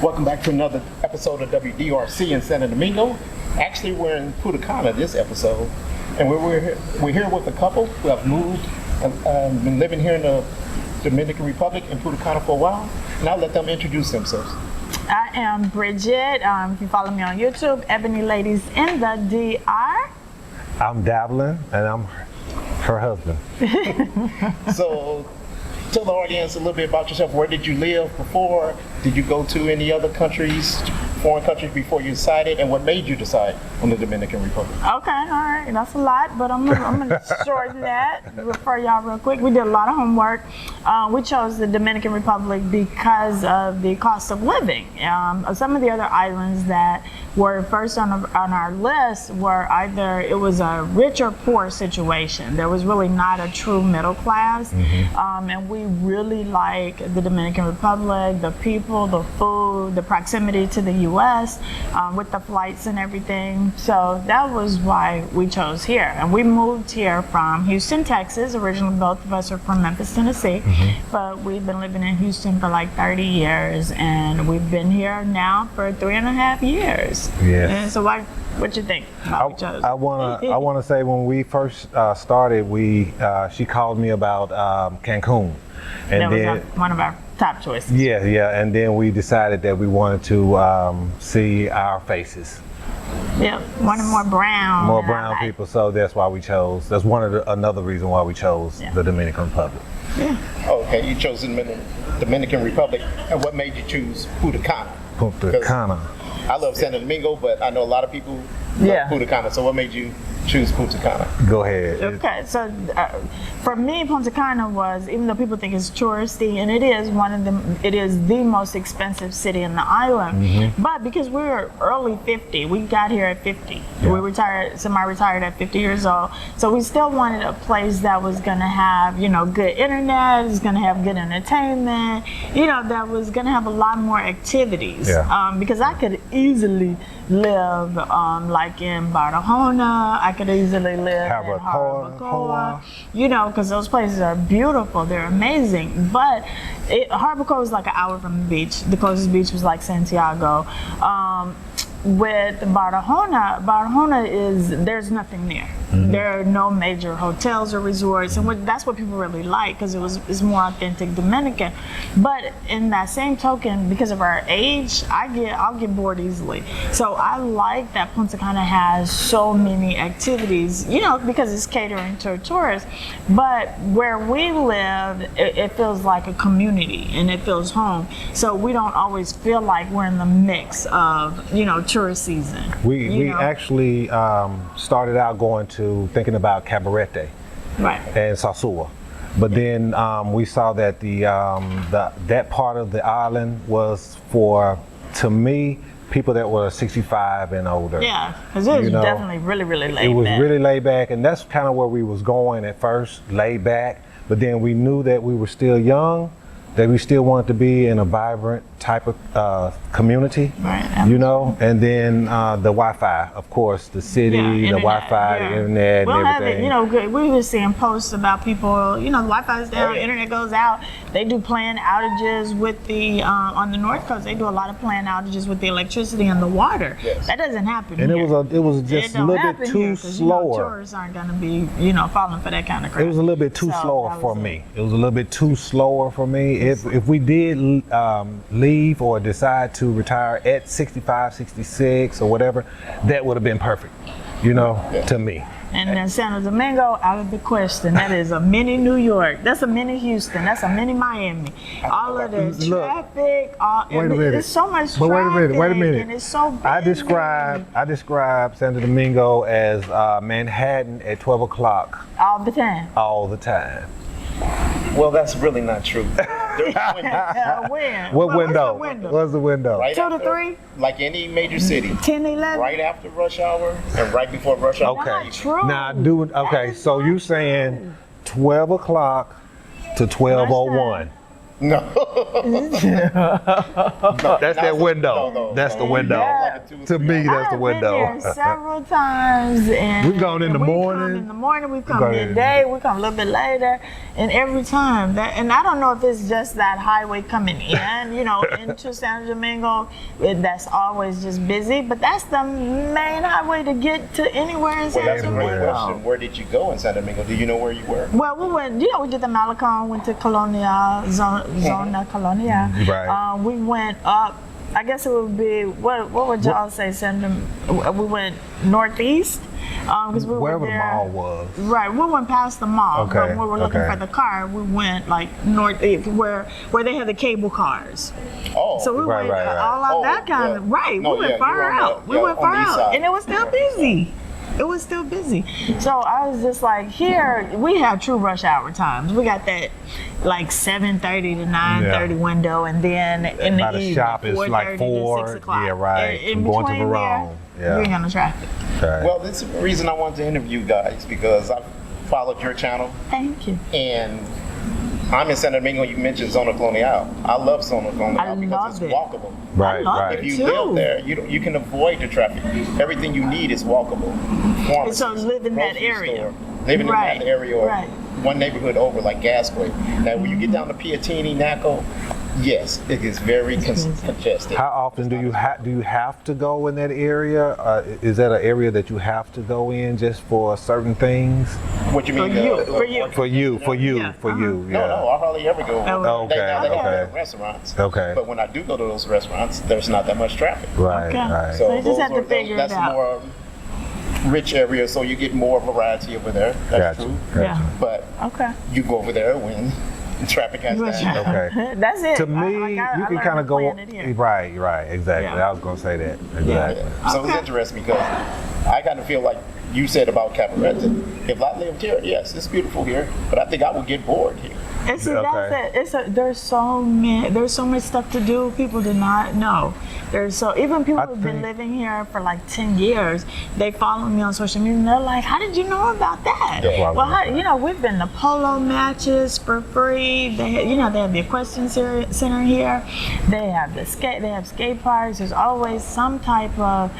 Welcome back to another episode of WDRC in Santo Domingo. Actually, we're in Punta Cana this episode, and we're here with a couple who have moved and been living here in the Dominican Republic in Punta Cana for a while. And I'll let them introduce themselves. I am Bridget. If you follow me on YouTube, Ebony Ladies in the DR. I'm Davlin, and I'm her husband. So, tell the audience a little bit about yourself. Where did you live before? Did you go to any other countries, foreign countries, before you decided? And what made you decide on the Dominican Republic? Okay, all right, that's a lot, but I'm gonna shorten that, refer y'all real quick. We did a lot of homework. We chose the Dominican Republic because of the cost of living. Some of the other islands that were first on our list were either it was a rich or poor situation. There was really not a true middle class, and we really like the Dominican Republic, the people, the food, the proximity to the U.S. With the flights and everything. So that was why we chose here. And we moved here from Houston, Texas. Originally, both of us are from Memphis, Tennessee, but we've been living in Houston for like 30 years, and we've been here now for 3.5 years. Yes. And so what you think about we chose? I wanna say when we first started, she called me about Cancun, and that then was one of our top choices. yeah, and then we decided that we wanted to see our faces. Yeah, wanted more brown people, so that's why we chose. That's another reason why we chose the Dominican Republic. Yeah. Okay, you chose the Dominican Republic, and what made you choose Punta Cana? Punta Cana. I love Santo Domingo, but I know a lot of people love Punta Cana. So what made you choose Punta Cana? Go ahead. Okay, so for me, Punta Cana was, even though people think it's touristy, and it is the most expensive city in the island. But because we were early 50, we got here at 50. We retired, semi-retired at 50 years old. So we still wanted a place that was going to have, good internet, was going to have good entertainment, that was going to have a lot more activities. Because I could easily live like in Barcelona. I could easily live in Jarabacoa, because those places are beautiful. They're amazing. But Jarabacoa is like an hour from the beach. The closest beach was like Santiago. With Barcelona there's nothing there. There are no major hotels or resorts, and that's what people really like because it's more authentic Dominican. But in that same token, because of our age, I'll get bored easily. So I like that Punta Cana has so many activities, because it's catering to tourists. But where we live, it feels like a community and it feels home. So we don't always feel like we're in the mix of tourist season. We actually started out thinking about Cabarete and Sosua, but then we saw that that part of the island was for, to me, people that were 65 and older. Yeah, because it was definitely really, really laid back. It was really laid back, and that's kind of where we was going at first, laid back. But then we knew that we were still young, that we still wanted to be in a vibrant type of community, and then the Wi-Fi, of course, the city, the Wi-Fi, the internet, we'll and everything. Have it, we were seeing posts about people, the Wi-Fi's down, internet goes out. They do planned outages with the, on the North Coast, they do a lot of planned outages with the electricity and the water. That doesn't happen and here. it was just a little bit too slower. Tourists aren't going to be, falling for that kind of crap. It was a little bit too slower for me. It was a little bit too slower for me. If we did leave or decide to retire at 65, 66 or whatever, that would have been perfect, to me. And then Santo Domingo, out of the question. That is a mini New York. That's a mini Houston. That's a mini Miami. All of the traffic. Wait a minute. There's so much traffic. But wait a minute. And it's so busy. I describe Santo Domingo as Manhattan at 12 o'clock. All the time. All the time. Well, that's really not true. There's When? What window? What's the window? Right 2 to 3? Like any major city. 10, 11? Right after rush hour and right before rush hour. Okay. Not true. Now, so you saying 12 o'clock to 12:01. No. That's that window. No. That's the window. Yeah. To me, that's the I've window. been here several times, and We've gone in the we've morning. Come in the morning, we've come gone in- midday, we come a little bit later, and every time that. And I don't know if it's just that highway coming in, into Santo Domingo. That's always just busy, but that's the main highway to get to anywhere in Well, Santo that's a great Domingo. question. Where did you go in Santo Domingo? Do you know where you were? Well, we went. We did the Malecon, went to Colonial, Zona Colonial. Right. We went up. I guess it would be what would y'all say? We went northeast because we Wherever were the there. mall was. Right, we went past the mall, Okay, but when we were looking okay. for the car, we went like northeast where they had the cable cars. Oh, So we Right, went right, right. all out Oh, that kind of yeah. right. No, We went yeah, far you're on out. the- We yeah, went on far the east out, side. and it was still busy. It was still busy. So I was just like, here we have true rush hour times. We got that like 7:30 to 9:30 window, and then in By the the evening, shop is like 4:30 to 4. 6 o'clock. Yeah, right. In From going to between Verone. there, Yeah. you ain't got no traffic. Okay. well, this is the reason I wanted to interview you guys because I followed your channel Thank you. and I'm in Santo Domingo. You mentioned Zona Colonial. I love Zona Colonial I because love it's it. walkable. right, I love right. If you too. live there, you can avoid the traffic. Everything you need is walkable. Pharmacies, So live in that grocery area. store, living Right, in that area or right. one neighborhood over like Gasquay. Now, when you get down to Piatini, Naco, yes, it is very congested. How often do you have to go in that area? Is that an area that you have to go in just for certain things? What you mean? For you. For you, Yeah, you. Yeah. No, I hardly ever go. Oh, They have okay. restaurants. Okay. But when I do go to those restaurants, there's not that much traffic. Right, Okay. right. So you just have to those- figure it that's out. more rich area, so you get more variety over there. That's Gotcha. true. Yeah. But Okay. you go over there when traffic has that. Okay. That's it. To me, I you can learned kind to of go plan it here. right, exactly. Yeah. I was gonna say that exactly. So it's interesting because I kind of feel like you said about Cabaretta. If I lived here, yes, it's beautiful here, but I think I would get bored here. And see, Okay. that's it. There's so much stuff to do. People do not know. Even people I who've been think- living here for like 10 years, they follow me on social media and they're like, "How did you know about that?" That's what I was Well, gonna say. we've been to polo matches for free. They have the equestrian center here. They have skate parks. There's always some type of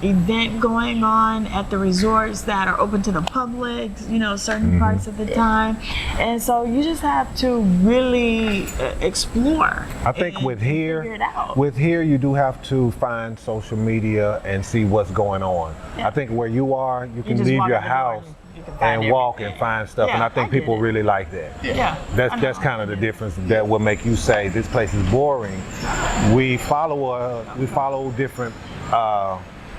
event going on at the resorts that are open to the public. Certain parts of the time, and so you just have to really explore. I think and with figure it out. here you do have to find social media and see what's going on. Yeah. I think where you are, you can just leave walk your out the door house and you can find and walk and everything. find stuff, and Yeah, I think I get people it. really like that. Yeah, That's I know. kind of the difference that will make you say this place is boring. We follow different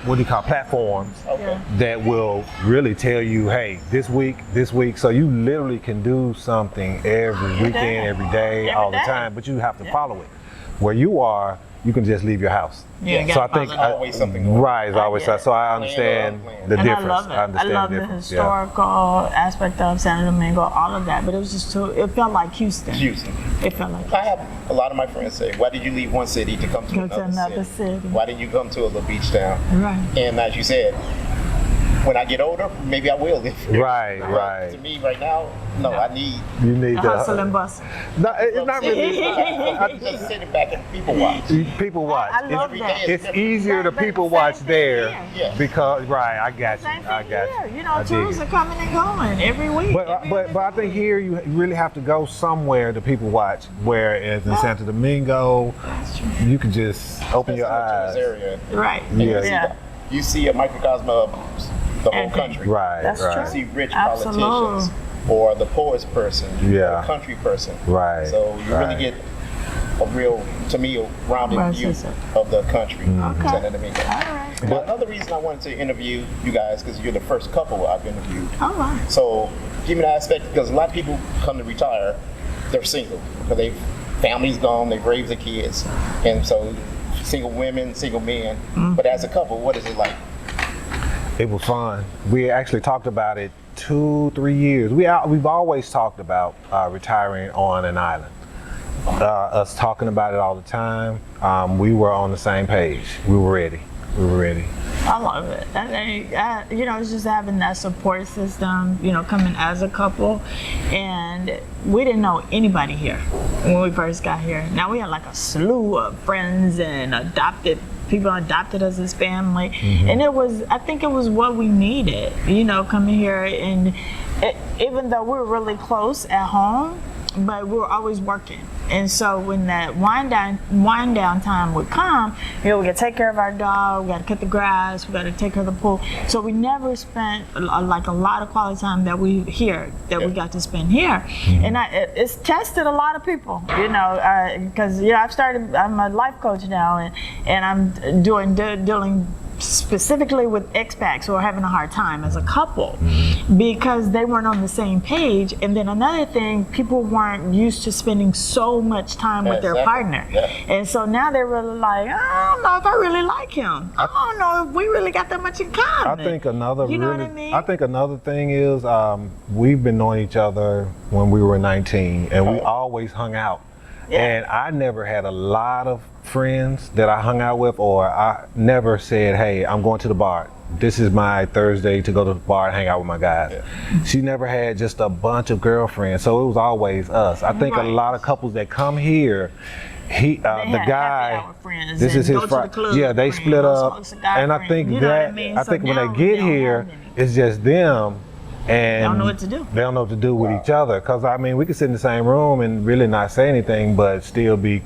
platforms Okay. that will really tell you, hey, this week. So you literally can do something every weekend, every day, Every all the day. time, but you have to follow it. Where you are, you can just leave your house. Yeah, So I think There's always something going on. right is always get it. so I understand the And difference. I love it. understand I love the the difference. historical aspect of Santo Domingo, all of that. But it was just it felt like Houston. Houston. It felt like I have a lot of my friends say, "Why did you leave one city to come to Go to another another city? city. Why didn't you come to a little beach town?" Right. And as you said, when I get older, maybe I will live here. Right, But right. To me, right now, no, I need You need The to hustle and bustle. No, it's not really. just sitting back and people watch. People watch. I love Every that. day It's easier to But people same watch thing there here. Yeah. because I got you. Same I thing got here. you. I dig Tourists it. are coming and going every week. But I think here you really have to go somewhere to people watch. Whereas in Santo Domingo, you can just open your eyes. Area. Right. Yeah. Yeah. You see a microcosm of the whole Everything. country. Right, That's right. You see rich Absolutely. politicians or the poorest person Yeah. or the country person. Right, So you really right. get a real, to me, a rounded Right, view so. of the country. Okay. Santo Domingo. All right. Now, another reason I wanted to interview you guys, because you're the first couple I've interviewed. All right. So give me that aspect, because a lot of people come to retire, they're single, because they've family's gone, they've raised their kids, and so single women, single men. But as a couple, what is it like? It was fun. We actually talked about it 2-3 years. We've always talked about retiring on an island. Us talking about it all the time. We were on the same page. We were ready. we were ready. I love it. It's just having that support system, coming as a couple. And we didn't know anybody here when we first got here. Now we had like a slew of friends and people adopted us as family. Mm-hmm. And I think it was what we needed, coming here. And even though we were really close at home, but we were always working. And so when that wind down time would come, we got to take care of our dog, we got to cut the grass, we got to take care of the pool. So we never spent like a lot of quality time that we got to spend here. Mm-hmm. And it's tested a lot of people, because I'm a life coach now, and I'm dealing specifically with expats who are having a hard time as a couple because they weren't on the same page. And then another thing, people weren't used to spending so much time with their partner. Yeah. And so now they're really like, I don't know if I really like him. I don't know if we really got that much in common. I think another what I mean? I think another thing is we've been knowing each other when we were 19 and we always hung out. Yeah. And I never had a lot of friends that I hung out with, or I never said, hey, I'm going to the bar. This is my Thursday to go to the bar and hang out with my guys. Yeah. She never had just a bunch of girlfriends, so it was always us. I think a lot of couples that come here, the guy, this is his friend. Yeah, they split up, and I think I think when they get here, it's just them. And they don't know what to do. They don't know what to do with each other. Because, I mean, we could sit in the same room and really not say anything, but still be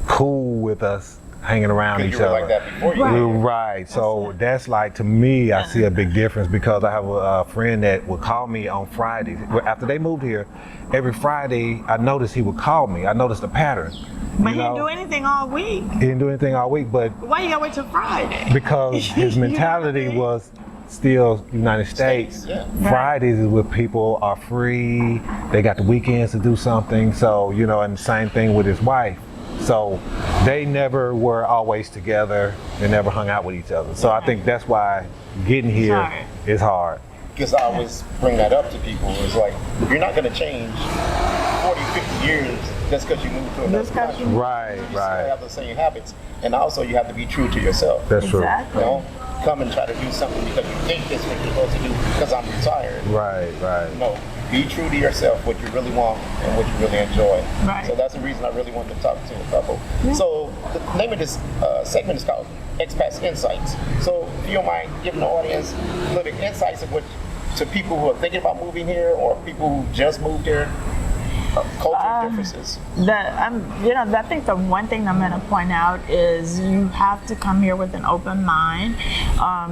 cool with us hanging around each other. Like that before you right. So that's like, to me, I see a big difference because I have a friend that would call me on Fridays. After they moved here, every Friday, I noticed he would call me. I noticed a pattern. But he didn't do anything all week. He didn't do anything all week, but... Why you gotta wait till Friday? Because his mentality was... still United States. Fridays is where people are free. They got the weekends to do something. So, and the same thing with his wife. So they never were always together. They never hung out with each other. So I think that's why getting here is hard. Because I always bring that up to people. It's like, you're not going to change 40, 50 years just because you moved to another country. Right, you still have the same habits. And also you have to be true to yourself. That's true. Come and try to do something because you think that's what you're supposed to do because I'm retired. Right. No, be true to yourself, what you really want and what you really enjoy. Right. So that's the reason I really wanted to talk to a couple. Yeah. So the name of this segment is called Expats Insights. So if you don't mind giving the audience a little insights of to people who are thinking about moving here or people who just moved here. Cultural differences. I think the one thing I'm going to point out is you have to come here with an open mind.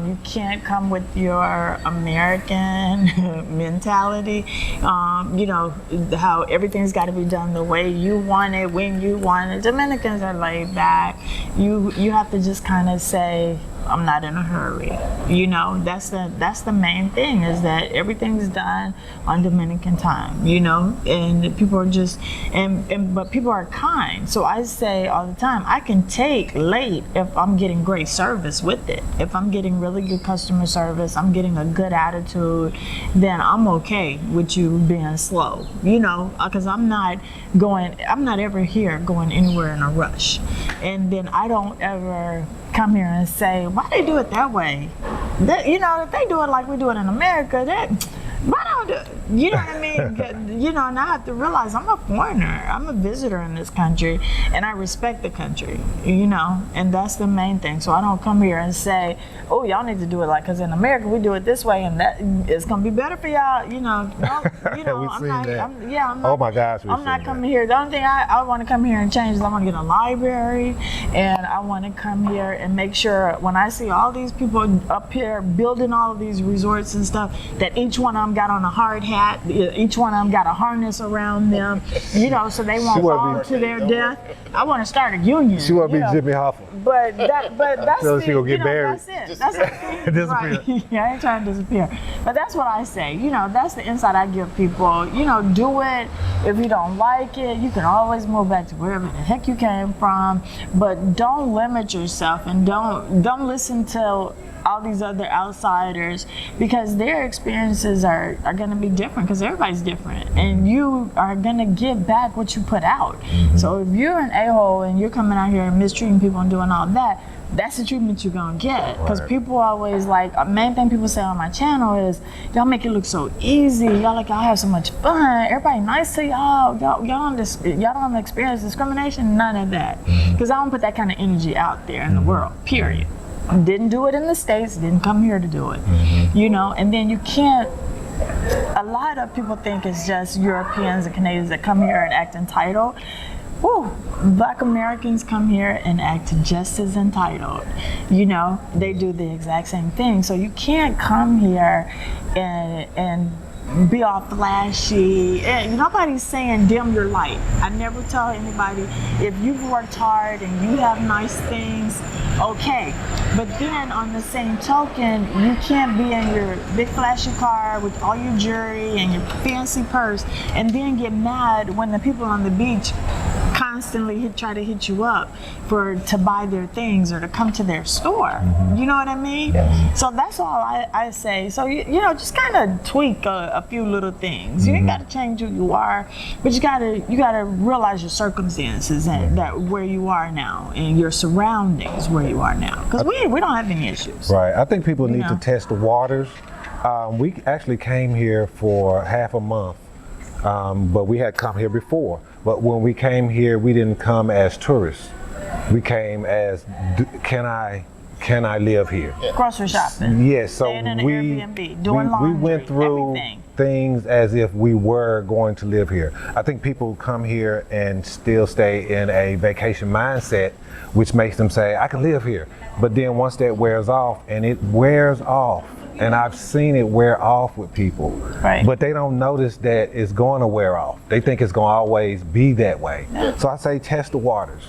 You can't come with your American mentality. How everything's got to be done the way you want it, when you want it. Dominicans are laid back. You have to just kind of say, I'm not in a hurry. That's the main thing, is that everything's done on Dominican time, and people are just, but people are kind. So I say all the time, I can take late if I'm getting great service with it. If I'm getting really good customer service, I'm getting a good attitude, then I'm okay with you being slow, because I'm not ever here going anywhere in a rush. And then I don't ever come here and say, why they do it that way? If they do it like we do it in America, why don't do it? You know what I mean? And I have to realize I'm a foreigner. I'm a visitor in this country, and I respect the country, and that's the main thing. So I don't come here and say, oh, y'all need to do it like, because in America we do it this way, and that it's going to be better for y'all, No, oh my gosh, I'm not coming here. The only thing I want to come here and change is I want to get a library, and I want to come here and make sure when I see all these people up here building all of these resorts and stuff, that each one of them got on a hard hat, each one of them got a harness around them, so they won't fall to their death. I want to start a union. She want to be Jimmy Hoffa. But that's so she gonna get buried. That's it. That's the right. Yeah, I ain't trying to disappear. But that's what I say. That's the insight I give people. Do it. If you don't like it, you can always move back to wherever the heck you came from. But don't limit yourself, and don't listen to all these other outsiders, because their experiences are going to be different different because everybody's different, and you are gonna give back what you put out. So if you're an a-hole and you're coming out here and mistreating people and doing all that, that's the treatment you're gonna get. Because people always like, main thing people say on my channel is, y'all make it look so easy. Y'all have so much fun. Everybody nice to y'all. Y'all don't experience discrimination. None of that. Because I don't put that kind of energy out there in the world. Period. Didn't do it in the States. Didn't come here to do it. You know. And then you can't. A lot of people think it's just Europeans and Canadians that come here and act entitled. Woo. Black Americans come here and act just as entitled. You know, they do the exact same thing. So you can't come here and be all flashy. And nobody's saying dim your light. I never tell anybody, if you've worked hard and you have nice things, okay. But then on the same token, you can't be in your big flashy car with all your jewelry and your fancy purse and then get mad when the people on the beach constantly try to hit you up to buy their things or to come to their store. You know what I mean? Yes. So that's all I say. So you know, just kind of tweak a few little things. You ain't got to change who you are, but you gotta realize your circumstances and that where you are now and your surroundings where you are now. Because we don't have any issues. Right. I think people need to test the waters. We actually came here for half a month, but we had come here before. But when we came here, we didn't come as tourists. We came as, can I live here? Grocery shopping. Yes, so staying in an Airbnb, doing laundry, we went through everything. Things as if we were going to live here. I think people come here and still stay in a vacation mindset, which makes them say, I can live here. But then once that wears off, and it wears off, and I've seen it wear off with people, right. But they don't notice that it's going to wear off. They think it's going to always be that way. So I say test the waters.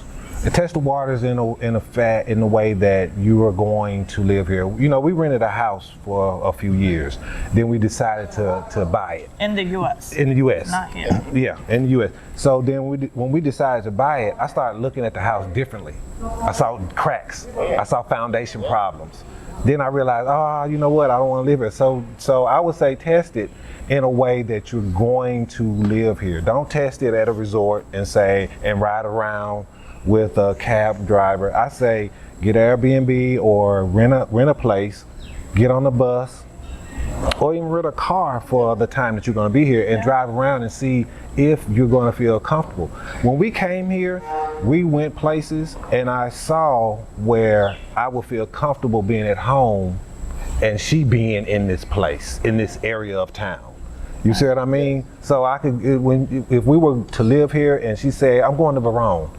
And test the waters in the way that you are going to live here. You know, we rented a house for a few years. Then we decided to buy it. In the U.S. In the U.S. Not here. Yeah, in the U.S. So then when we decided to buy it, I started looking at the house differently. I saw cracks. I saw foundation problems. Then I realized, you know what, I don't want to live here. So I would say test it in a way that you're going to live here. Don't test it at a resort and ride around with a cab driver. I say get an Airbnb or rent a place, get on the bus, or even rent a car for the time that you're going to be here and drive around and see if you're going to feel comfortable. When we came here, we went places and I saw where I would feel comfortable being at home and she being in this place, in this area of town. You see what I mean? So I could, if we were to live here and she said, I'm going to Verone,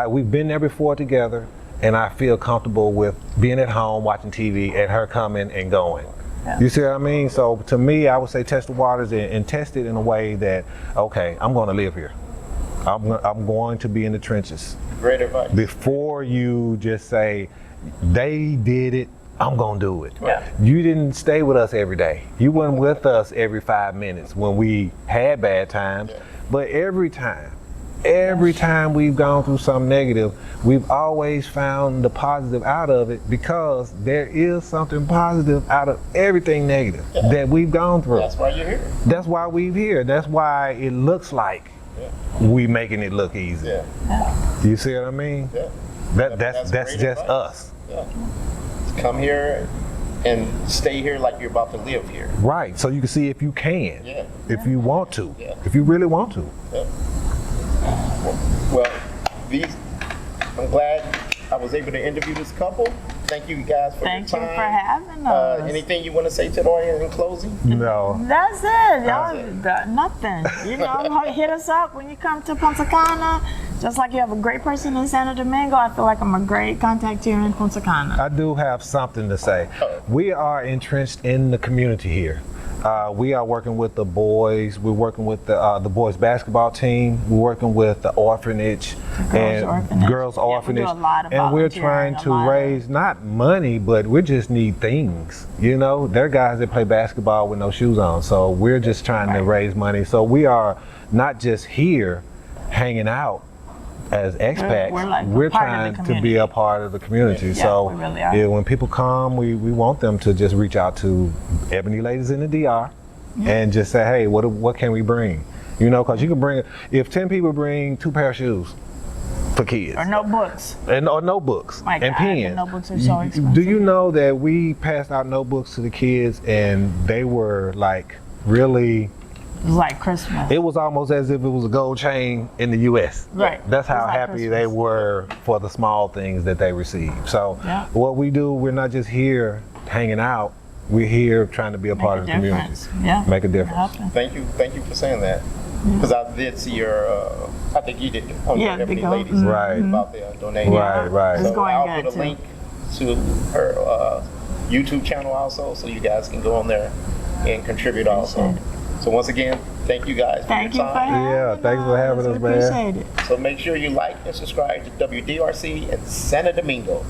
we've been there before together and I feel comfortable with being at home watching TV and her coming and going. Yeah. You see what I mean? So to me, I would say test the waters and test it in a way that, okay, I'm going to live here. I'm going to be in the trenches. Great advice. Before you just say, they did it, I'm going to do it. Yeah. You didn't stay with us every day. You weren't with us every 5 minutes when we had bad times. Yeah. But every time we've gone through something negative, we've always found the positive out of it because there is something positive out of everything negative that we've gone through. That's why you're here. That's why we're here. That's why it looks like we making it look easy. Yeah. You see what I mean? Yeah. That's just advice. Us. Yeah. Come here and stay here like you're about to live here. Right. So you can see if you can. Yeah. If you want to. Yeah. If you really want to. Yeah. Well, I'm glad I was able to interview this couple. Thank you guys for your time. Thank you for having us. Anything you want to say to the audience in closing? No. That's it. Y'all, nothing. You know, hit us up when you come to Punta Cana. Just like you have a great person in Santo Domingo, I feel like I'm a great contact here in Punta Cana. I do have something to say. We are entrenched in the community here. We are working with the boys. We're working with the boys basketball team. We're working with the orphanage girls orphanage. We do a lot of and we're trying to raise not money, but we just need things. You know, there are guys that play basketball with no shoes on, so we're just trying to raise money. So we are not just here hanging out as expats, we're trying to be a part of the community. Yeah, so we really are. When people come, we want them to just reach out to Ebony Ladies in the DR. and just say, hey, what can we bring? You know, because you can bring, if 10 people bring 2 pair of shoes for kids. Or notebooks. Or notebooks My and God, pens. the notebooks are so expensive. Do you know that we passed out notebooks to the kids and they were like really, It was like Christmas. it was almost as if it was a gold chain in the U.S. Right. That's how It's like happy Christmas. they were for the small things that they received. So Yeah. what we do, we're not just here hanging out. We're here trying to be a part of the community. Yeah. Make a difference. Happen. Thank you for saying that. Because I did see your, I think you did on Yeah, your Ebony the Ladies gold. Right. about the donation. Right, right. It's So going I'll good put a too. link to her YouTube channel also, so you guys can go on there and contribute also. So once again, thank you guys for Thank you your for time. having Yeah, thanks for having us, man. Appreciate it. So make sure you like and subscribe to WDRC in Santo Domingo.